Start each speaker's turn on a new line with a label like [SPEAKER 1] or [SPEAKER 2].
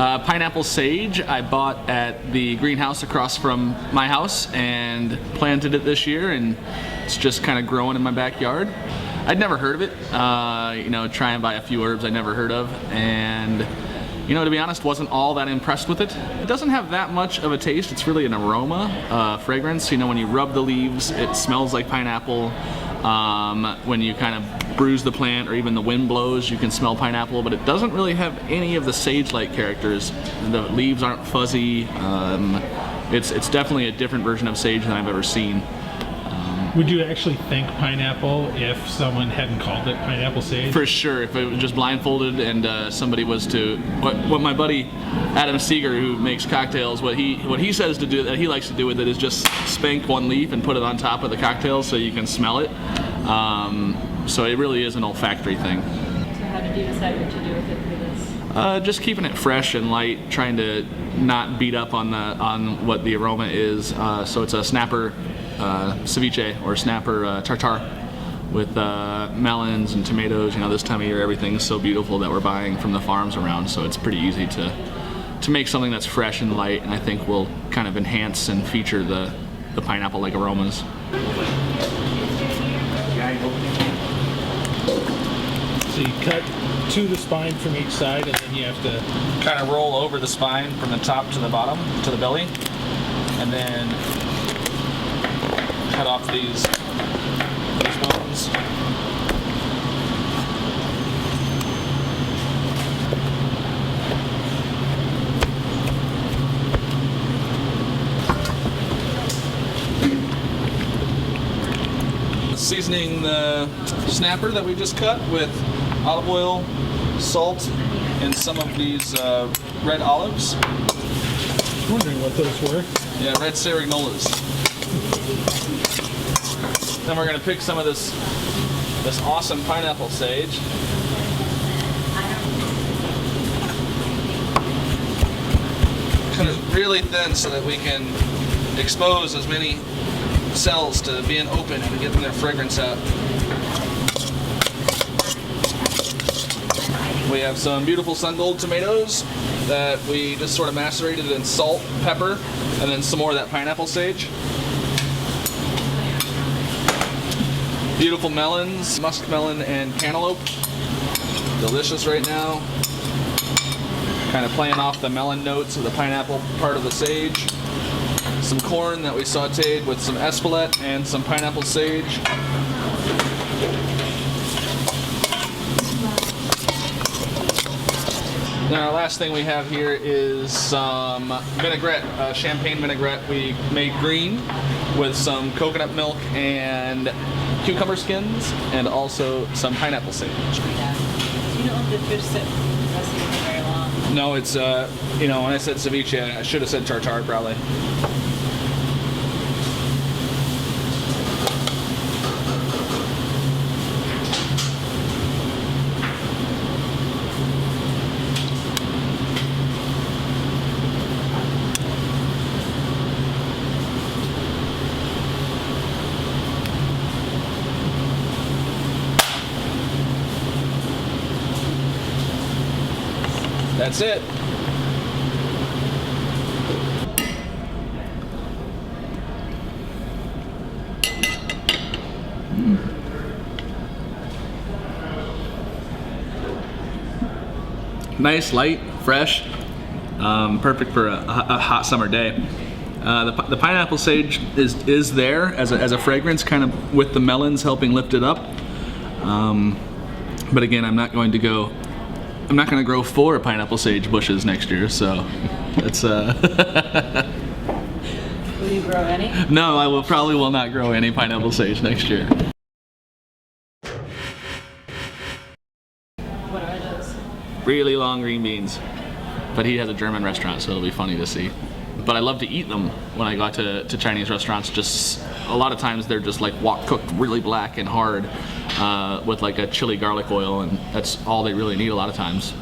[SPEAKER 1] Pineapple sage I bought at the greenhouse across from my house and planted it this year, and it's just kind of growing in my backyard. I'd never heard of it, you know, try and buy a few herbs I never heard of, and you know, to be honest, wasn't all that impressed with it. It doesn't have that much of a taste. It's really an aroma, fragrance. You know, when you rub the leaves, it smells like pineapple. When you kind of bruise the plant or even the wind blows, you can smell pineapple, but it doesn't really have any of the sage-like characters. The leaves aren't fuzzy. It's definitely a different version of sage than I've ever seen.
[SPEAKER 2] Would you actually think pineapple if someone hadn't called it pineapple sage?
[SPEAKER 1] For sure, if it was just blindfolded and somebody was to, what my buddy Adam Seeger, who makes cocktails, what he says to do, that he likes to do with it, is just spank one leaf and put it on top of the cocktail so you can smell it. So it really is an olfactory thing.
[SPEAKER 3] So how did you decide what to do with it for this?
[SPEAKER 1] Just keeping it fresh and light, trying to not beat up on what the aroma is. So it's a snapper ceviche or snapper tartare with melons and tomatoes. You know, this time of year everything's so beautiful that we're buying from the farms around, so it's pretty easy to make something that's fresh and light, and I think will kind of enhance and feature the pineapple-like aromas.
[SPEAKER 2] So you cut to the spine from each side, and then you have to
[SPEAKER 1] Kind of roll over the spine from the top to the bottom, to the belly, and then cut off these bones. Seasoning the snapper that we just cut with olive oil, salt, and some of these red olives.
[SPEAKER 2] wondering what those were.
[SPEAKER 1] Yeah, red serignolas. Then we're gonna pick some of this awesome pineapple sage. Cut it really thin so that we can expose as many cells to being open and getting their fragrance out. We have some beautiful sun-gold tomatoes that we just sort of macerated in salt, pepper, and then some more of that pineapple sage. Beautiful melons, muskmelon and cantaloupe. Delicious right now. Kind of playing off the melon notes of the pineapple part of the sage. Some corn that we sauteed with some espelette and some pineapple sage. Now, our last thing we have here is some vinaigrette, champagne vinaigrette we made green with some coconut milk and cucumber skins, and also some pineapple sage.
[SPEAKER 3] Yeah. You don't let the fish sit recipe for very long.
[SPEAKER 1] No, it's, you know, when I said ceviche, I should have said tartare probably. That's it. Nice, light, fresh, perfect for a hot summer day. The pineapple sage is there as a fragrance, kind of with the melons helping lift it up. But again, I'm not going to grow 4 pineapple sage bushes next year, so it's
[SPEAKER 3] Will you grow any?
[SPEAKER 1] No, I probably will not grow any pineapple sage next year.
[SPEAKER 3] What are those?
[SPEAKER 1] Really long green beans. But he has a German restaurant, so it'll be funny to see. But I love to eat them when I go out to Chinese restaurants. Just a lot of times they're just like wok cooked really black and hard with like a chili garlic oil, and that's all they really need a lot of times.